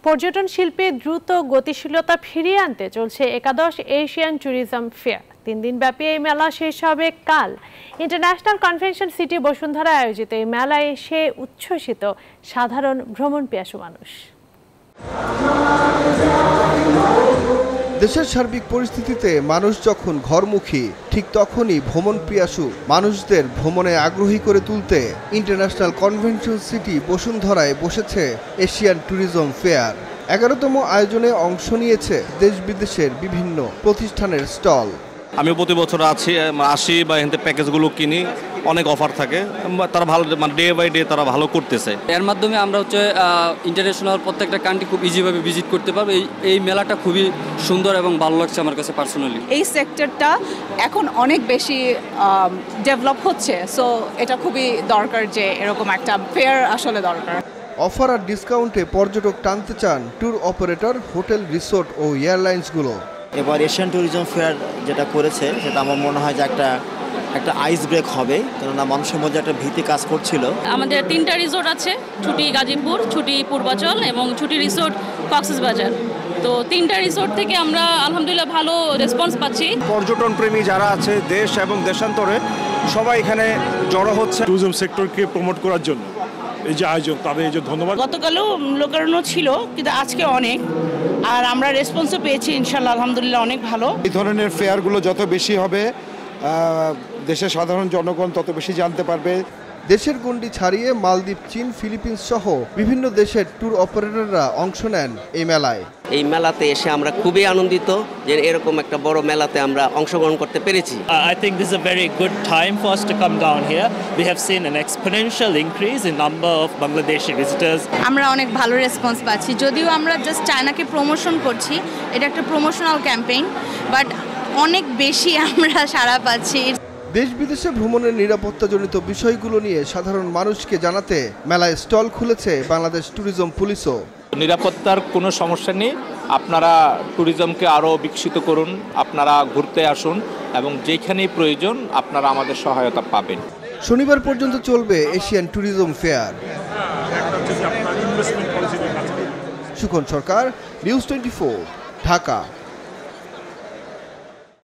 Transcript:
পর্যটন শিল্পে দ্রুত গতিশীলতা ফিরিয়ে আনতে চলছে একাদশ এশিয়ান ট্যুরিজম ফেয়ার। 3 দিনব্যাপী এই মেলা শেষ হবে কাল। ইন্টারন্যাশনাল কনভেনশন সিটি বসুন্ধরা আয়োজিত এই মেলায় এসে উচ্ছ্বসিত সাধারণ ভ্রমণ পিয়াসু মানুষ। দেশের সার্বিক পরিস্থিতিতে মানুষ যখন ঘরমুখী, ঠিক তখনই ভ্রমণ পিয়াসু মানুষদের ভ্রমণে আগ্রহী করে তুলতে ইন্টারন্যাশনাল কনভেনশন সিটি বসুন্ধরায় বসেছে এশিয়ান ট্যুরিজম ফেয়ার। 11তম আয়োজনে অংশ নিয়েছে দেশ বিদেশের বিভিন্ন প্রতিষ্ঠানের স্টল। আমি প্রতি বছর আসি বা এখান থেকে প্যাকেজগুলো কিনি, অনেক অফার থাকে, তারা ভালো ডে বাই ডে তারা ভালো করতেছে। এর মাধ্যমে আমরা ইন্টারন্যাশনাল প্রত্যেকটা কান্ট্রি খুব ইজিভাবে ভিজিট করতে পারবো। এই মেলাটা খুবই সুন্দর এবং ভালো লাগছে আমার কাছে পার্সোনালি। এই সেক্টরটা এখন অনেক বেশি ডেভেলপ হচ্ছে, সো এটা খুবই দরকার যে এরকম একটা ফেয়ার আসলে দরকার। অফার আর ডিসকাউন্টে পর্যটক টানতে চান ট্যুর অপারেটর, হোটেল, রিসোর্ট ও এয়ারলাইন্সগুলো। এবার এশিয়ান ট্যুরিজম ফেয়ার যেটা করেছে সেটা আমার মনে হয় যে একটা আইস ব্রেক হবে, কেননা মানুষের মধ্যে একটা ভীতি কাজ করছিল। আমাদের 3টা রিসোর্ট আছে, ছুটি গাজীপুর, ছুটি পূর্বাচল এবং ছুটি রিসোর্ট কক্সবাজার। তো 3টা রিসোর্ট থেকে আমরা আলহামদুলিল্লাহ ভালো রেসপন্স পাচ্ছি। পর্যটন প্রেমী যারা আছে দেশ এবং দেশান্তরে সবাই এখানে জড়ো হচ্ছে ট্যুরিজম সেক্টরকে প্রমোট করার জন্য এই যে আয়োজন, তাদের এই যে ধন্যবাদ। গতকালও লোকারণ্য ছিল, কিন্তু আজকে অনেক, আর আমরা রেসপন্সও পেয়েছি ইনশাল্লাহ, আলহামদুলিল্লাহ অনেক ভালো। এই ধরনের ফেয়ারগুলো যত বেশি হবে দেশের সাধারণ জনগণ তত বেশি জানতে পারবে। দেশের গণ্ডি ছাড়িয়ে মালদ্বীপ, চীন, ফিলিপিন্স সহ বিভিন্ন দেশের ট্যুর অপারেটররা অংশ নেন এই মেলায়। এই মেলাতে এসে আমরা খুবই আনন্দিত যে এরকম একটা বড় মেলাতে আমরা অংশগ্রহণ করতে পেরেছি। I think this is a very good time for us to come down here. We have seen an exponential increase in number of Bangladeshi visitors. আমরা অনেক ভালো রেসপন্স পাচ্ছি, যদিও আমরা জাস্ট চায়নাকে প্রমোশন করছি, এটা একটা প্রমোশনাল ক্যাম্পেইন, বাট অনেক বেশি আমরা সাড়া পাচ্ছি। দেশ বিদেশে ভ্রমণের নিরাপত্তাজনিত বিষয়গুলো নিয়ে সাধারণ মানুষকে জানাতে মেলায় স্টল খুলেছে বাংলাদেশ ট্যুরিজম পুলিশও। নিরাপত্তার কোনো সমস্যা নেই, আপনারা ট্যুরিজমকে আরও বিকশিত করুন, আপনারা ঘুরতে আসুন এবং যেখানেই প্রয়োজন আপনারা আমাদের সহায়তা পাবেন। শনিবার পর্যন্ত চলবে এশিয়ান ট্যুরিজম ফেয়ার। সুখন সরকার, নিউজ 24, ঢাকা।